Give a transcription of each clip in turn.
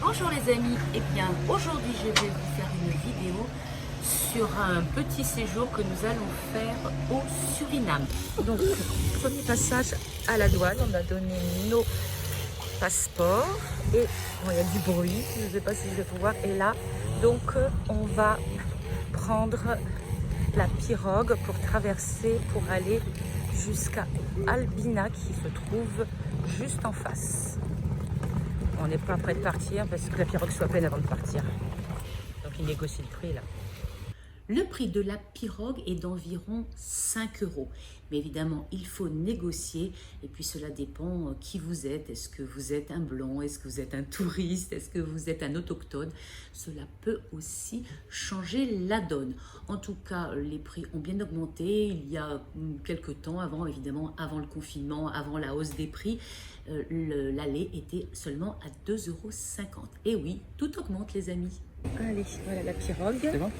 Bonjour les amis, et bien aujourd'hui je vais vous faire une vidéo sur un petit séjour que nous allons faire au Suriname. Donc premier passage à la douane, on a donné nos passeports et bon, il y a du bruit, je ne sais pas si je vais pouvoir, et là donc on va prendre la pirogue pour traverser, pour aller jusqu'à Albina qui se trouve juste en face. On n'est pas prêt de partir parce que la pirogue soit pleine avant de partir. Donc il négocie le prix là. Le prix de la pirogue est d'environ 5 euros. Mais évidemment, il faut négocier. Et puis cela dépend qui vous êtes. Est-ce que vous êtes un blanc? Est-ce que vous êtes un touriste? Est-ce que vous êtes un autochtone? Cela peut aussi changer la donne. En tout cas, les prix ont bien augmenté. Il y a quelques temps, avant évidemment, avant le confinement, avant la hausse des prix, l'aller était seulement à 2,50 €. Et oui, tout augmente les amis. Allez, voilà la pirogue. C'est bon?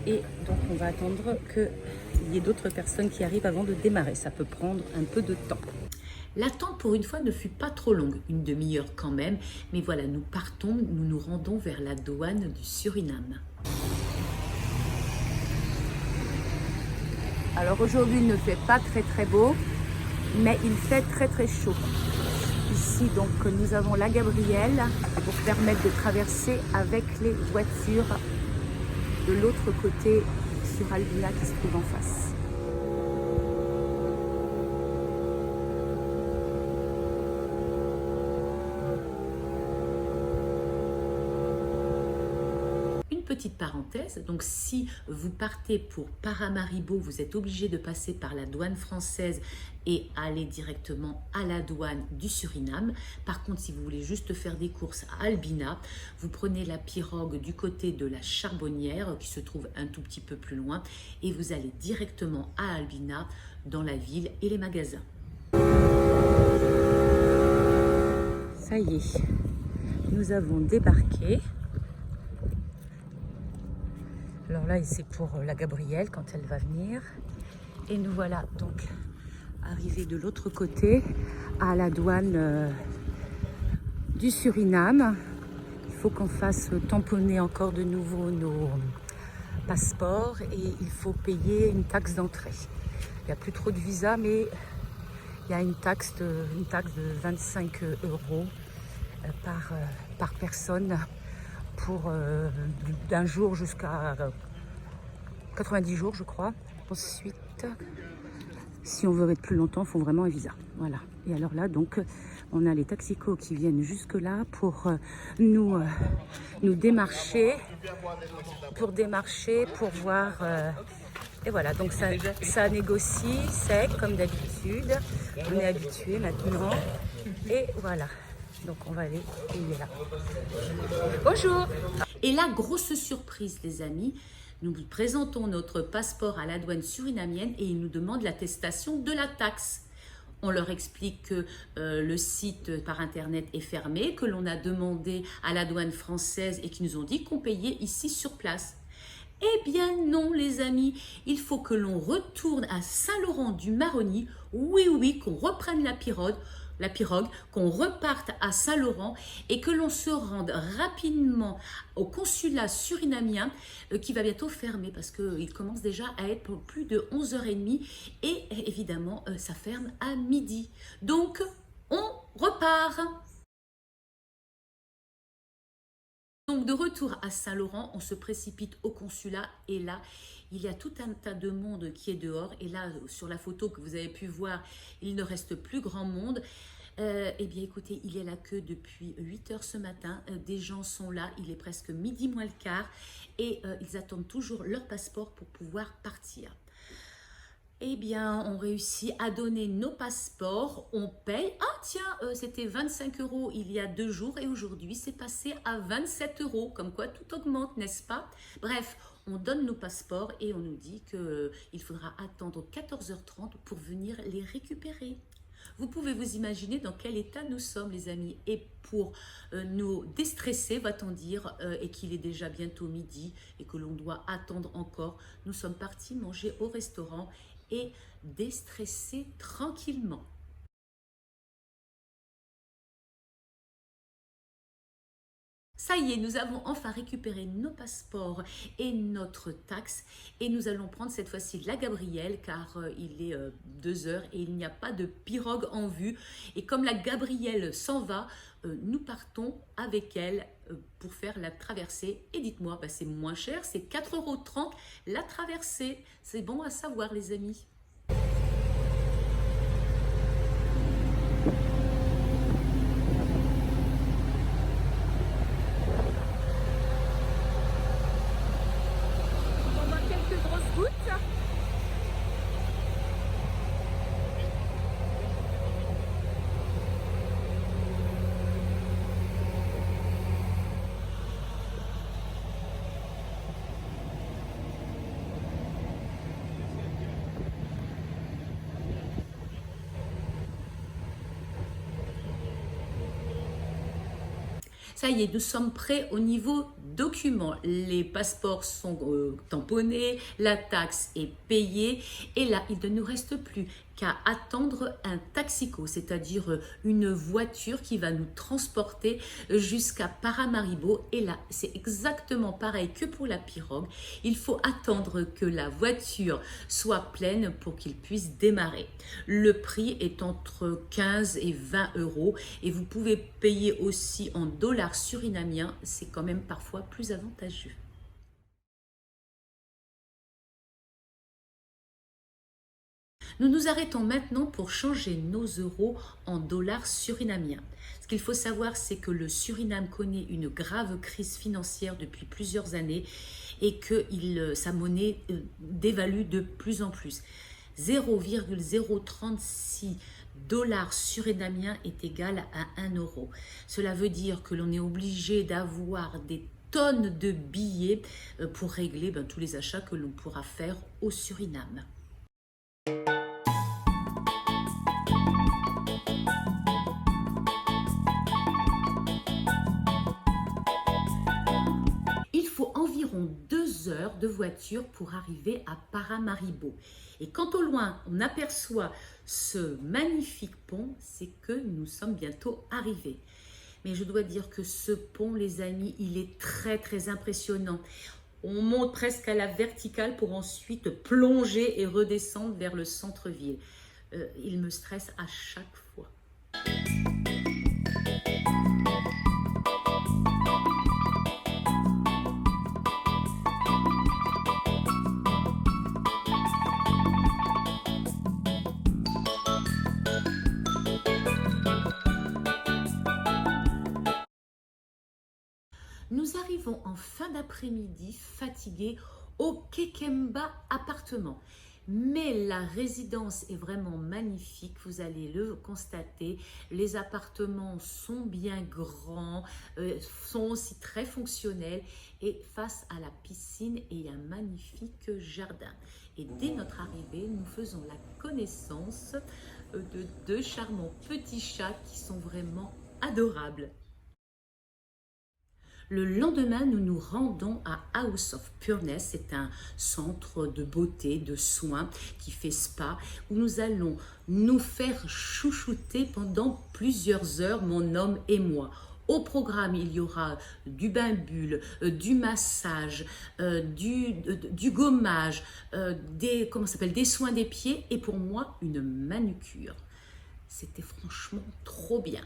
Et donc on va attendre qu'il y ait d'autres personnes qui arrivent avant de démarrer. Ça peut prendre un peu de temps. L'attente pour une fois ne fut pas trop longue, une demi-heure quand même. Mais voilà, nous partons, nous nous rendons vers la douane du Suriname. Alors aujourd'hui il ne fait pas très beau, mais il fait très chaud. Ici donc nous avons la Gabrielle pour permettre de traverser avec les voitures de l'autre côté sur Albina qui se trouve en face. Une petite parenthèse, donc si vous partez pour Paramaribo, vous êtes obligé de passer par la douane française et aller directement à la douane du Suriname. Par contre, si vous voulez juste faire des courses à Albina, vous prenez la pirogue du côté de la Charbonnière qui se trouve un tout petit peu plus loin et vous allez directement à Albina dans la ville et les magasins. Ça y est, nous avons débarqué. Alors là, c'est pour la Gabrielle quand elle va venir. Et nous voilà donc arrivés de l'autre côté à la douane du Suriname. Il faut qu'on fasse tamponner encore de nouveau nos passeports et il faut payer une taxe d'entrée. Il n'y a plus trop de visa, mais il y a une taxe de 25 € par personne pour d'un jour jusqu'à 90 jours, je crois. Ensuite, si on veut être plus longtemps, il faut vraiment un visa. Voilà. Et alors là, donc, on a les taxicos qui viennent jusque là pour nous démarcher, pour voir. Et voilà, donc ça négocie sec comme d'habitude. On est habitué maintenant. Et voilà. Donc on va aller payer là. Bonjour. Et là, grosse surprise les amis, nous présentons notre passeport à la douane surinamienne et ils nous demandent l'attestation de la taxe. On leur explique que le site par internet est fermé, que l'on a demandé à la douane française et qu'ils nous ont dit qu'on payait ici sur place. Eh bien non les amis, il faut que l'on retourne à Saint-Laurent-du-Maroni, oui, qu'on reprenne la pirogue, qu'on reparte à Saint-Laurent et que l'on se rende rapidement au consulat surinamien qui va bientôt fermer parce qu'il commence déjà à être pour plus de 11h30 et évidemment ça ferme à midi. Donc on repart. Donc de retour à Saint-Laurent, on se précipite au consulat et là, il y a tout un tas de monde qui est dehors. Et là, sur la photo que vous avez pu voir, il ne reste plus grand monde. Eh bien écoutez, il y a la queue depuis 8 h ce matin. Des gens sont là, il est presque midi moins le quart et ils attendent toujours leur passeport pour pouvoir partir. Eh bien, on réussit à donner nos passeports, on paye. Ah tiens, c'était 25 € il y a 2 jours et aujourd'hui c'est passé à 27 €. Comme quoi tout augmente, n'est-ce pas? Bref, on donne nos passeports et on nous dit qu'il faudra attendre 14h30 pour venir les récupérer. Vous pouvez vous imaginer dans quel état nous sommes les amis. Et pour nous déstresser, va-t-on dire, et qu'il est déjà bientôt midi et que l'on doit attendre encore, nous sommes partis manger au restaurant et déstresser tranquillement. Ça y est, nous avons enfin récupéré nos passeports et notre taxe et nous allons prendre cette fois-ci la Gabrielle car il est 2 heures et il n'y a pas de pirogue en vue. Et comme la Gabrielle s'en va, nous partons avec elle pour faire la traversée. Et dites-moi, bah, c'est moins cher, c'est 4,30 € la traversée. C'est bon à savoir les amis. Quelques grosses gouttes. Ça y est, nous sommes prêts au niveau documents. Les passeports sont tamponnés, la taxe est payée et là, il ne nous reste plus qu'à attendre un taxico, c'est-à-dire une voiture qui va nous transporter jusqu'à Paramaribo. Et là, c'est exactement pareil que pour la pirogue. Il faut attendre que la voiture soit pleine pour qu'il puisse démarrer. Le prix est entre 15 et 20 € et vous pouvez payer aussi en dollars surinamiens. C'est quand même parfois plus avantageux. Nous nous arrêtons maintenant pour changer nos euros en dollars surinamiens. Ce qu'il faut savoir, c'est que le Suriname connaît une grave crise financière depuis plusieurs années et que sa monnaie dévalue de plus en plus. 0,036 dollars surinamiens est égal à 1 €. Cela veut dire que l'on est obligé d'avoir des tonnes de billets pour régler tous les achats que l'on pourra faire au Suriname. Il faut environ 2 heures de voiture pour arriver à Paramaribo. Et quand au loin, on aperçoit ce magnifique pont, c'est que nous sommes bientôt arrivés. Mais je dois dire que ce pont, les amis, il est très très impressionnant. On monte presque à la verticale pour ensuite plonger et redescendre vers le centre-ville. Il me stresse à chaque fois. Nous arrivons en fin d'après-midi fatigués au Kekemba appartement. Mais la résidence est vraiment magnifique, vous allez le constater. Les appartements sont bien grands, sont aussi très fonctionnels et face à la piscine et un magnifique jardin. Et dès notre arrivée, nous faisons la connaissance de 2 charmants petits chats qui sont vraiment adorables. Le lendemain, nous nous rendons à House of Pureness. C'est un centre de beauté, de soins qui fait spa, où nous allons nous faire chouchouter pendant plusieurs heures, mon homme et moi. Au programme, il y aura du bain-bulle, du massage, du gommage, des soins des pieds et pour moi, une manucure. C'était franchement trop bien.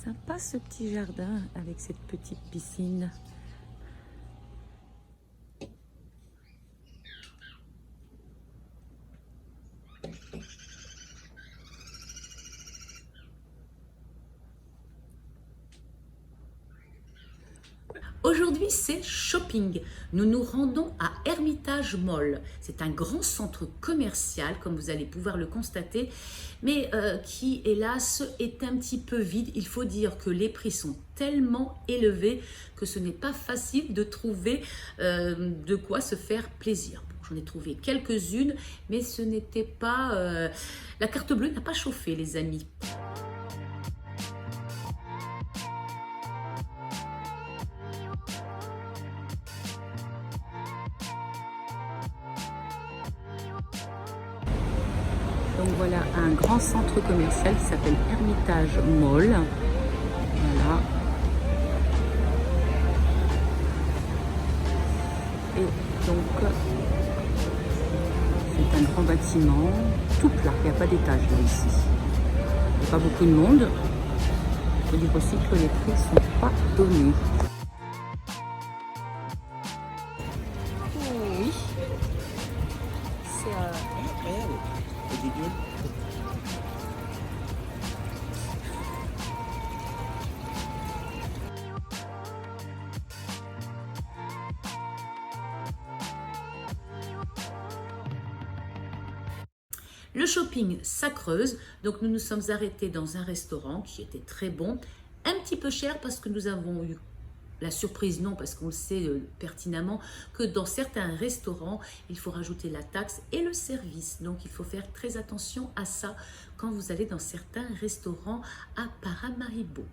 Sympa ce petit jardin avec cette petite piscine. Aujourd'hui, c'est shopping. Nous nous rendons à Hermitage Mall. C'est un grand centre commercial, comme vous allez pouvoir le constater, mais qui, hélas, est un petit peu vide. Il faut dire que les prix sont tellement élevés que ce n'est pas facile de trouver de quoi se faire plaisir. Bon, j'en ai trouvé quelques-unes, mais ce n'était pas... la carte bleue n'a pas chauffé, les amis. Donc voilà un grand centre commercial qui s'appelle Hermitage Mall. Voilà. Et donc c'est un grand bâtiment, tout plat, il n'y a pas d'étage là ici. Il n'y a pas beaucoup de monde. Il faut dire aussi que les prix ne sont pas donnés. Oui. C'est le shopping, ça creuse. Donc nous nous sommes arrêtés dans un restaurant qui était très bon, un petit peu cher parce que nous avons eu la surprise, non, parce qu'on le sait pertinemment que dans certains restaurants, il faut rajouter la taxe et le service. Donc il faut faire très attention à ça quand vous allez dans certains restaurants à Paramaribo.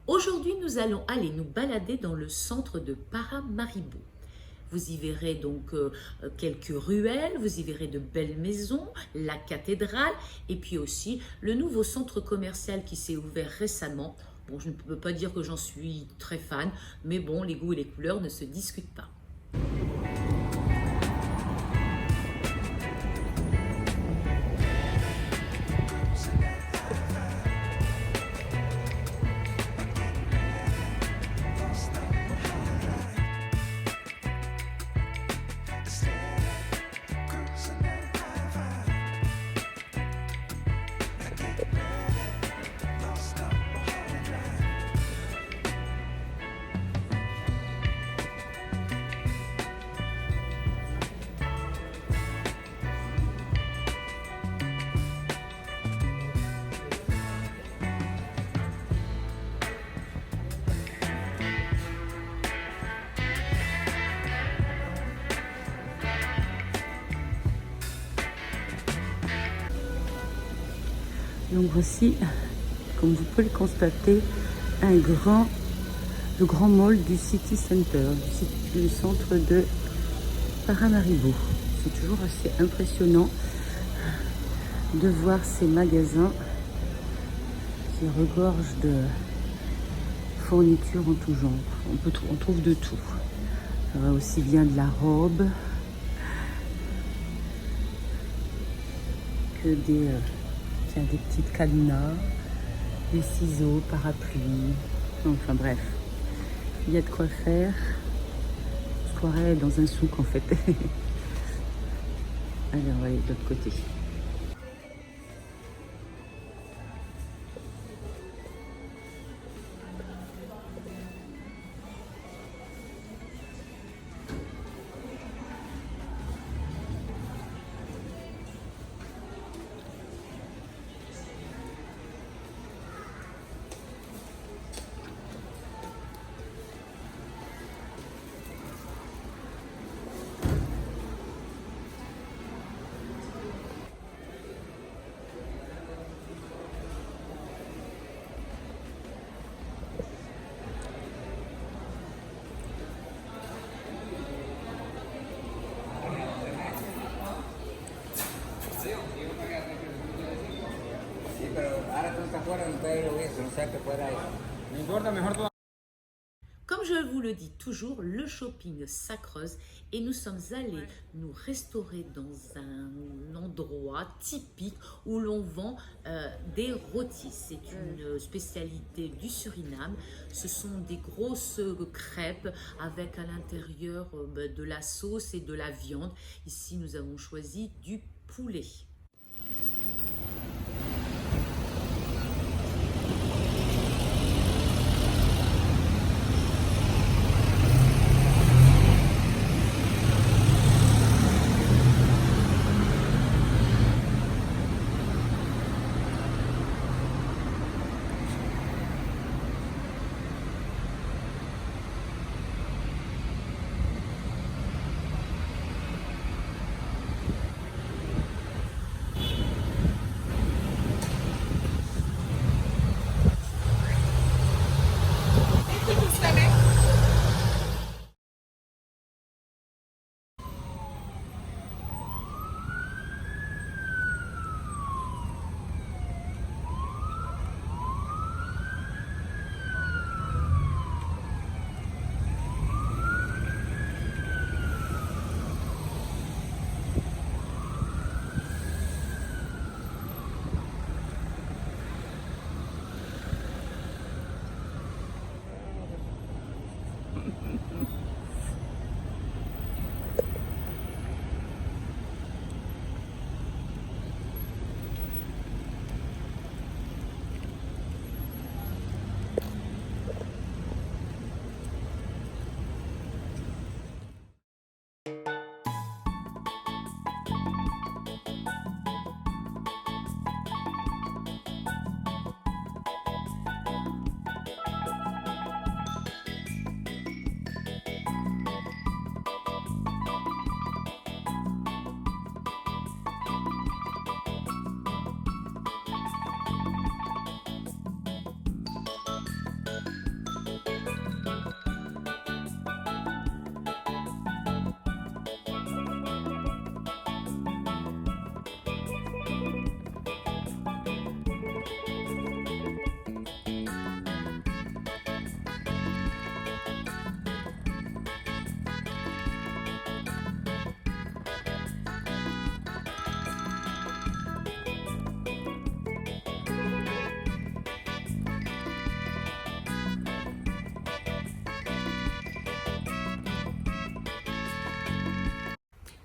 Aujourd'hui, nous allons aller nous balader dans le centre de Paramaribo. Vous y verrez donc quelques ruelles, vous y verrez de belles maisons, la cathédrale et puis aussi le nouveau centre commercial qui s'est ouvert récemment. Bon, je ne peux pas dire que j'en suis très fan, mais bon, les goûts et les couleurs ne se discutent pas. Donc voici, comme vous pouvez le constater, le grand mall du City Center, du centre de Paramaribo. C'est toujours assez impressionnant de voir ces magasins qui regorgent de fournitures en tout genre. On trouve de tout. Ça va aussi bien de la robe que des petites cadenas, des ciseaux, parapluies, enfin bref, il y a de quoi faire. Je croirais dans un souk en fait. Allez, on va aller de l'autre côté. Comme je vous vous le dis toujours, le shopping ça creuse et nous sommes allés nous restaurer dans un endroit typique où l'on vend des rôtis. C'est une spécialité du Suriname. Ce sont des grosses crêpes avec à l'intérieur de la sauce et de la viande. Ici, nous avons choisi du poulet.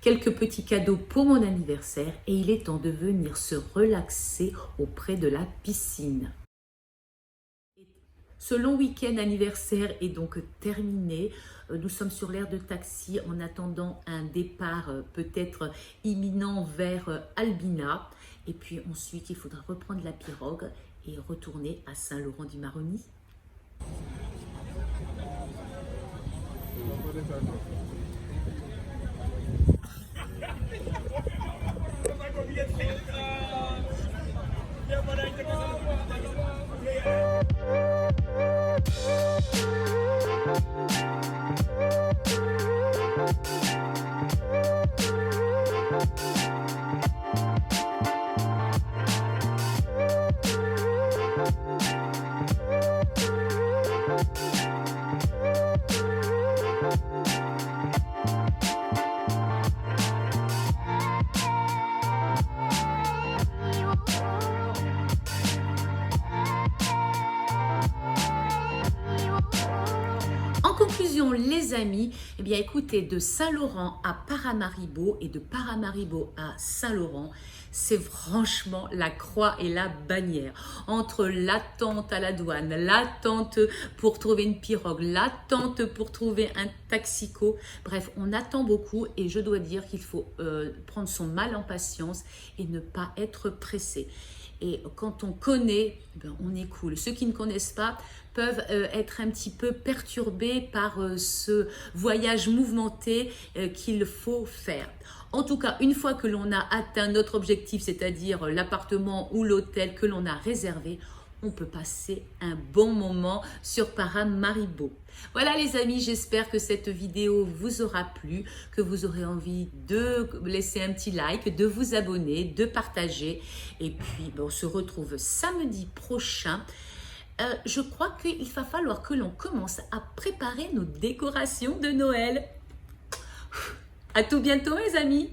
Quelques petits cadeaux pour mon anniversaire et il est temps de venir se relaxer auprès de la piscine. Ce long week-end anniversaire est donc terminé. Nous sommes sur l'aire de taxi en attendant un départ peut-être imminent vers Albina. Et puis ensuite, il faudra reprendre la pirogue et retourner à Saint-Laurent-du-Maroni. En conclusion, les amis, eh bien écoutez, de Saint-Laurent à Paramaribo et de Paramaribo à Saint-Laurent, c'est franchement la croix et la bannière. Entre l'attente à la douane, l'attente pour trouver une pirogue, l'attente pour trouver un taxico, bref, on attend beaucoup et je dois dire qu'il faut prendre son mal en patience et ne pas être pressé. Et quand on connaît, ben on est cool. Ceux qui ne connaissent pas peuvent être un petit peu perturbés par ce voyage mouvementé qu'il faut faire. En tout cas, une fois que l'on a atteint notre objectif, c'est-à-dire l'appartement ou l'hôtel que l'on a réservé, on peut passer un bon moment sur Paramaribo. Voilà les amis, j'espère que cette vidéo vous aura plu, que vous aurez envie de laisser un petit like, de vous abonner, de partager. Et puis, on se retrouve samedi prochain je crois qu'il va falloir que l'on commence à préparer nos décorations de Noël. À tout bientôt, mes amis!